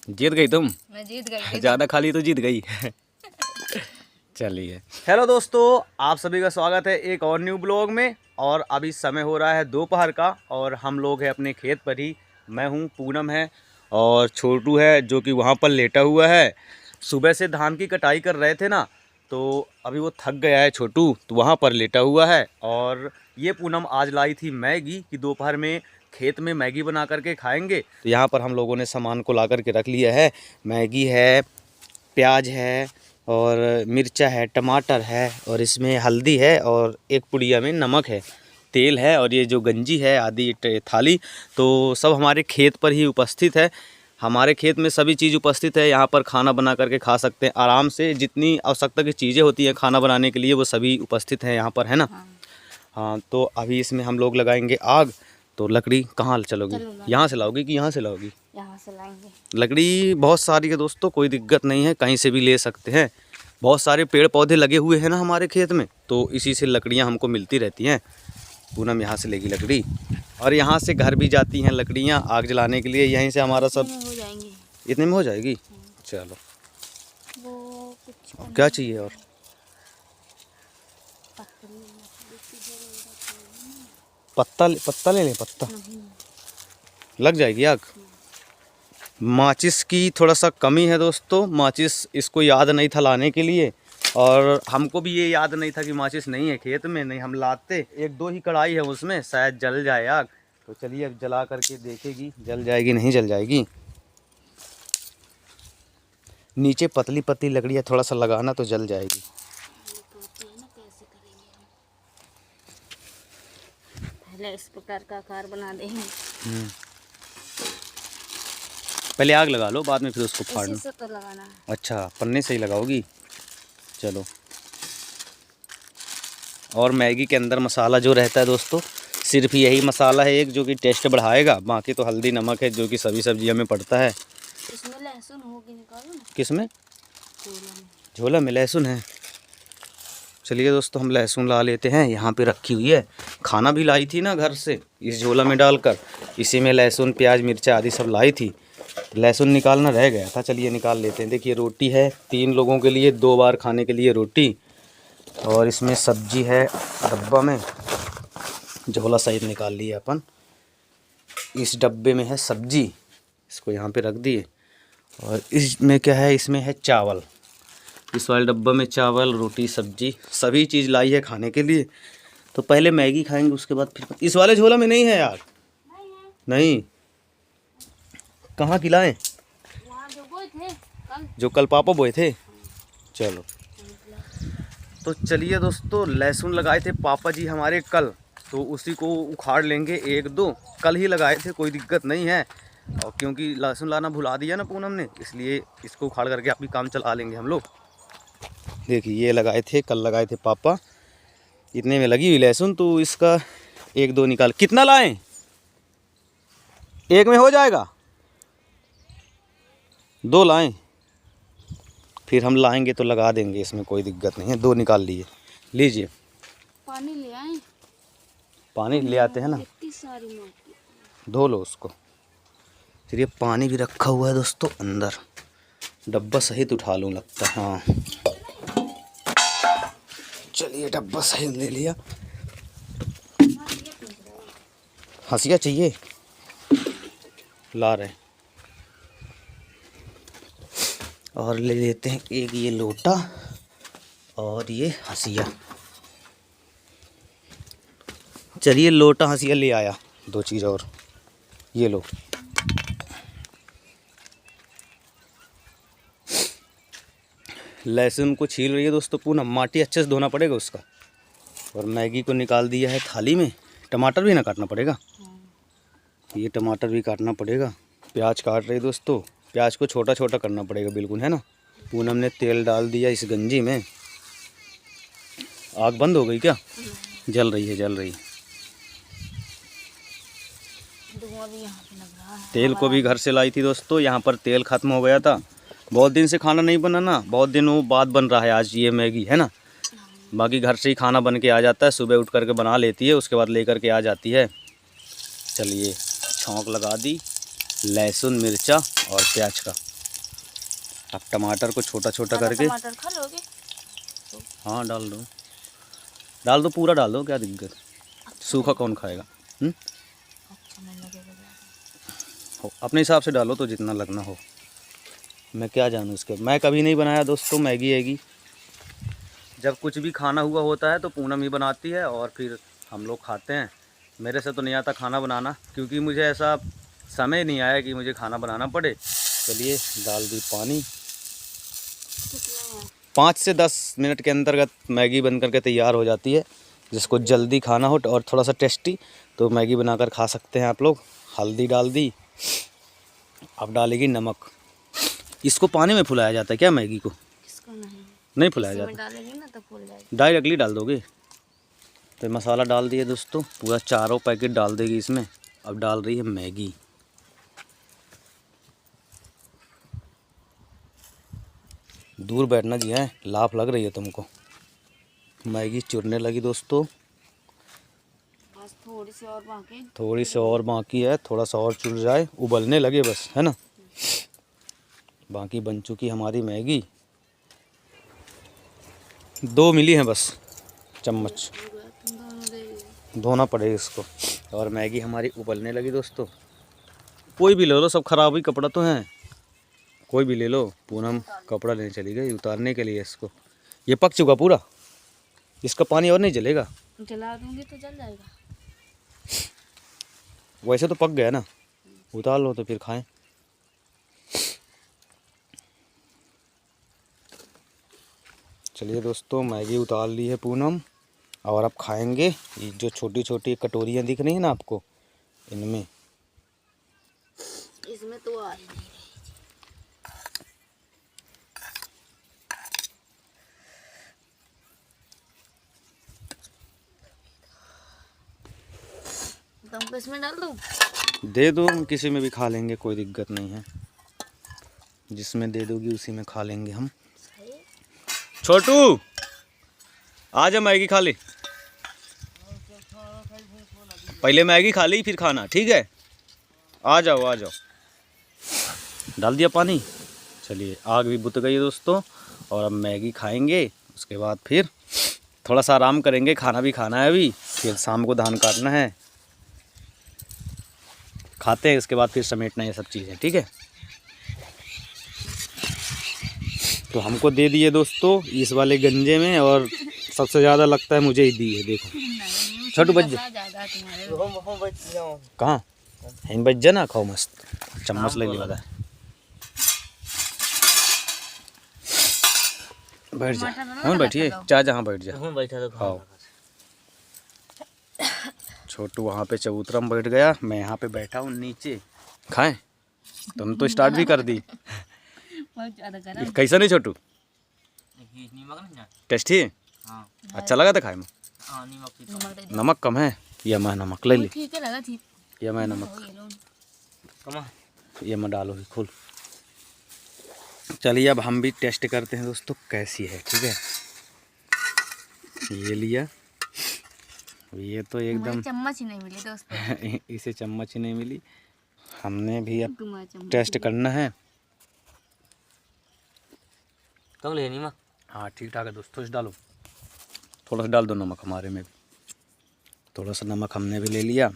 जीत गई तुम? मैं जीत गई। ज़्यादा खा ली तो जीत गई। चलिए, हेलो दोस्तों, आप सभी का स्वागत है एक और न्यू ब्लॉग में। और अभी समय हो रहा है दोपहर का और हम लोग हैं अपने खेत पर ही। मैं हूँ, पूनम है और छोटू है जो कि वहाँ पर लेटा हुआ है। सुबह से धान की कटाई कर रहे थे ना, तो अभी वो थक गया है छोटू, तो वहाँ पर लेटा हुआ है। और ये पूनम आज लाई थी मैगी कि दोपहर में खेत में मैगी बना करके खाएंगे। तो यहाँ पर हम लोगों ने सामान को ला करके रख लिया है। मैगी है, प्याज है और मिर्चा है, टमाटर है और इसमें हल्दी है और एक पुड़िया में नमक है, तेल है और ये जो गंजी है आदि थाली, तो सब हमारे खेत पर ही उपस्थित है। हमारे खेत में सभी चीज़ उपस्थित है। यहाँ पर खाना बना करके खा सकते हैं आराम से। जितनी आवश्यकता की चीज़ें होती हैं खाना बनाने के लिए वो सभी उपस्थित हैं यहाँ पर, है ना। हाँ, तो अभी इसमें हम लोग लगाएंगे आग। तो लकड़ी कहाँ चलोगी? यहाँ से लाओगी कि यहाँ से लाओगी? यहाँ से लाएंगे। लकड़ी बहुत सारी है दोस्तों, कोई दिक्कत नहीं है, कहीं से भी ले सकते हैं। बहुत सारे पेड़ पौधे लगे हुए हैं ना हमारे खेत में, तो इसी से लकड़ियाँ हमको मिलती रहती हैं। पूनम यहाँ से लेगी लकड़ी और यहाँ से घर भी जाती हैं लकड़ियाँ आग जलाने के लिए। यहीं से हमारा सब हो जाएंगे। इतने में हो जाएगी। चलो, वो कुछ और क्या चाहिए? और पत्ता ले लें, पत्ता लग जाएगी आग। माचिस की थोड़ा सा कमी है दोस्तों, माचिस इसको याद नहीं था लाने के लिए और हमको भी ये याद नहीं था कि माचिस नहीं है खेत में, नहीं हम लाते। एक दो ही कढ़ाई है उसमें, शायद जल जाए आग। तो चलिए अब जला करके देखेगी जल जाएगी नहीं जल जाएगी। नीचे पतली पतली लकड़ियाँ थोड़ा सा लगाना तो जल जाएगी। पहले इस प्रकार का आकार बना देंगे। पहले आग लगा लो, बाद में फिर उसको फाड़ना। इसी से तो लगाना है। अच्छा, पन्ने से ही लगाओगी। चलो, और मैगी के अंदर मसाला जो रहता है दोस्तों, सिर्फ यही मसाला है एक जो कि टेस्ट बढ़ाएगा। बाकी तो हल्दी नमक है जो कि सभी सब्जियों में पड़ता है। इसमें लहसुन होगी, निकालो ना। किस में? झोला में। झोला में लहसुन है। चलिए दोस्तों, हम लहसुन ला लेते हैं। यहाँ पे रखी हुई है, खाना भी लाई थी ना घर से, इस झोला में डालकर। इसी में लहसुन प्याज मिर्चा आदि सब लाई थी। लहसुन निकालना रह गया था, चलिए निकाल लेते हैं। देखिए रोटी है 3 लोगों के लिए, 2 बार खाने के लिए रोटी। और इसमें सब्जी है डब्बा में, झोला सहित निकाल लिया अपन। इस डब्बे में है सब्जी, इसको यहाँ पे रख दिए। और इसमें क्या है? इसमें है चावल। इस वाले डब्बा में चावल रोटी सब्जी सभी चीज़ लाई है खाने के लिए। तो पहले मैगी खाएंगे, उसके बाद फिर। इस वाले झोला में नहीं है यार, नहीं। कहाँ खिलाएं? जो कल पापा बोए थे। चलो, तो चलिए दोस्तों, लहसुन लगाए थे पापा जी हमारे कल, तो उसी को उखाड़ लेंगे। 1-2 कल ही लगाए थे, कोई दिक्कत नहीं है। और क्योंकि लहसुन लाना भुला दिया ना पूनम ने, इसलिए इसको उखाड़ करके अभी काम चला लेंगे हम लोग। देखिए ये लगाए थे, कल लगाए थे पापा। इतने में लगी हुई लहसुन, तो इसका 1-2 निकाल। कितना लाएं? एक में हो जाएगा? 2 लाएं? फिर हम लाएंगे तो लगा देंगे, इसमें कोई दिक्कत नहीं है। 2 निकाल लिए, लीजिए। पानी ले आए। पानी ले आते हैं ना, इतनी सारी मोटी। धो लो उसको। फिर ये पानी भी रखा हुआ है दोस्तों अंदर, डब्बा सहित उठा लूँ लगता है। हाँ चलिए, डब्बा सहित ले लिया। हंसिया चाहिए, ला रहे। और ले लेते हैं एक ये लोटा और ये हंसिया। चलिए, लोटा हंसिया ले आया। 2 चीज़ और, ये लो। लहसुन को छील रही है दोस्तों पूनम, माटी अच्छे से धोना पड़ेगा उसका। और मैगी को निकाल दिया है थाली में। टमाटर भी ना काटना पड़ेगा, ये टमाटर भी काटना पड़ेगा। प्याज काट रही दोस्तों, प्याज को छोटा छोटा करना पड़ेगा बिल्कुल, है ना। पूनम ने तेल डाल दिया इस गंजी में। आग बंद हो गई क्या? जल रही है, जल रही है। धुआं भी यहाँ पे लग रहा है। तेल को भी घर से लाई थी दोस्तों, यहाँ पर तेल ख़त्म हो गया था। बहुत दिन से खाना नहीं बना ना, बहुत दिनों बाद बन रहा है आज ये मैगी, है ना। बाकी घर से ही खाना बन के आ जाता है, सुबह उठ करके बना लेती है, उसके बाद लेकर के आ जाती है। चलिए, छौंक लगा दी लहसुन मिर्चा और प्याज का। अब टमाटर को छोटा छोटा आधा करके, टमाटर खा लोगे? हाँ डाल दो पूरा डाल दो, क्या दिक्कत, सूखा कौन खाएगा। अच्छा नहीं लगेगा ज़्यादा। अपने हिसाब से डालो तो जितना लगना हो, मैं क्या जानूँ इसके, मैं कभी नहीं बनाया दोस्तों मैगी एगी। जब कुछ भी खाना हुआ होता है तो पूनम ही बनाती है और फिर हम लोग खाते हैं। मेरे से तो नहीं आता खाना बनाना, क्योंकि मुझे ऐसा समय नहीं आया कि मुझे खाना बनाना पड़े। चलिए डाल दी पानी। 5 से 10 मिनट के अंतर्गत मैगी बन करके तैयार हो जाती है। जिसको जल्दी खाना हो और थोड़ा सा टेस्टी, तो मैगी बनाकर खा सकते हैं आप लोग। हल्दी डाल दी, अब डालेगी नमक। इसको पानी में फुलाया जाता है क्या मैगी को? इसको नहीं फुलाया इसमें जाता, डालेंगे ना तो फूल जाएगी। डायरेक्टली डाल दोगे। तो मसाला डाल दिए दोस्तों, पूरा 4 पैकेट डाल देगी इसमें। अब डाल रही है मैगी। दूर बैठना जी है, लाफ लग रही है तुमको। मैगी चुरने लगी दोस्तों, बस थोड़ी सी और बाकी। थोड़ी सी और बाकी है, थोड़ा सा और चुर जाए, उबलने लगे बस, है ना। बाकी बन चुकी हमारी मैगी। 2 मिली हैं बस चम्मच, तुम दोनों दे दो। धोना पड़ेगा इसको। और मैगी हमारी उबलने लगी दोस्तों। कोई भी ले लो, सब खराब ही कपड़ा तो है, कोई भी ले लो। पूनम कपड़ा लेने चली गई उतारने के लिए इसको। ये पक चुका पूरा, इसका पानी और नहीं जलेगा। जला दूंगी तो जल जाएगा। वैसे तो पक गया ना, उतार लो तो फिर खाएं। चलिए दोस्तों, मैगी उतार ली है पूनम और अब खाएंगे। ये जो छोटी छोटी कटोरियाँ दिख रही हैं ना आपको, इनमें इसमें तो आ ही नहीं। तुमको इसमें डाल दूँ? दे दो, किसी में भी खा लेंगे, कोई दिक्कत नहीं है। जिसमें दे दोगी उसी में खा लेंगे हम। छोटू आ जा, मैगी खा ले। पहले मैगी खा ली फिर खाना, ठीक है। आ जाओ आ जाओ। डाल दिया पानी। चलिए आग भी बुझ गई है दोस्तों, और अब मैगी खाएंगे। उसके बाद फिर थोड़ा सा आराम करेंगे, खाना भी खाना है अभी, फिर शाम को धान काटना है। खाते हैं, उसके बाद फिर समेटना ये सब चीज़ें, ठीक है। तो हमको दे दिए दोस्तों इस वाले गंजे में, और सबसे ज़्यादा लगता है मुझे ही दी है। देखो छोटू बच जा, कहाँ है बच जा ना, खाओ मस्त। चम्मच ले लिया, बैठ जा। हाँ बैठिए, चाह जहाँ बैठ जा, खाओ। छोटू वहाँ पे चबूतरा में बैठ गया, मैं यहाँ पे बैठा हूँ नीचे। खाएं? तुम तो स्टार्ट भी कर दी। कैसा नहीं छोटू? टेस्टी है? अच्छा लगा था खाए में? नमक कम है या मैं नमक ले ली? ठीक है लगा, ठीक। या मैं नमक, ये मैं डालो ही खुल। चलिए अब हम भी टेस्ट करते हैं दोस्तों कैसी है, ठीक है। ये लिया, ये तो एकदम चम्मच ही नहीं मिली दोस्तों। इसे चम्मच ही नहीं मिली। हमने भी अब टेस्ट करना है। कम ले नमक? हाँ ठीक ठाक है दोस्तों, इस डालो, थोड़ा सा डाल दो नमक, हमारे में भी थोड़ा सा नमक हमने भी ले लिया।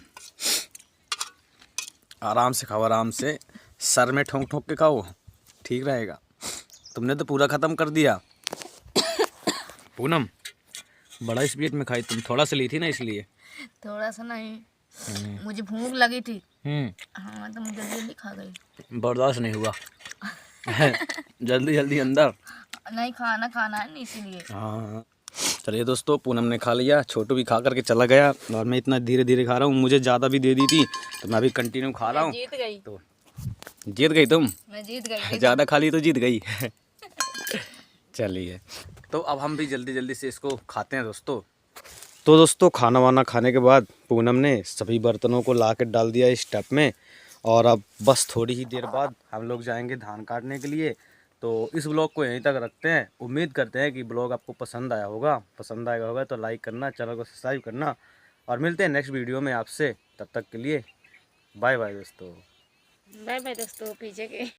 आराम से खाओ, आराम से, सर में ठोंक ठोंक के खाओ, ठीक रहेगा। तुमने तो पूरा ख़त्म कर दिया पूनम, बड़ा स्पीड में खाई तुम, थोड़ा सा ली थी ना इसलिए। थोड़ा सा नहीं, मुझे भूख लगी थी। हाँ तो मुझे जल्दी खा गई, बर्दाश्त नहीं हुआ। जल्दी जल्दी अंदर, नहीं खाना खाना है नहीं इसीलिए। हाँ चलिए दोस्तों, पूनम ने खा लिया, छोटू भी खा करके चला गया, और मैं इतना धीरे धीरे खा रहा हूँ। मुझे ज़्यादा भी दे दी थी तो मैं अभी कंटिन्यू खा रहा हूँ। जीत गई तो जीत गई तुम? मैं जीत गई। ज़्यादा खा ली तो जीत गई। चलिए तो अब हम भी जल्दी जल्दी से इसको खाते हैं दोस्तों। तो दोस्तों खाना वाना खाने के बाद पूनम ने सभी बर्तनों को ला कर डाल दिया इस टब में, और अब बस थोड़ी ही देर बाद हम लोग जाएंगे धान काटने के लिए। तो इस ब्लॉग को यहीं तक रखते हैं। उम्मीद करते हैं कि ब्लॉग आपको पसंद आया होगा। पसंद आएगा होगा तो लाइक करना, चैनल को सब्सक्राइब करना, और मिलते हैं नेक्स्ट वीडियो में आपसे। तब तक के लिए बाय बाय दोस्तों। बाय बाय दोस्तों, पीछे के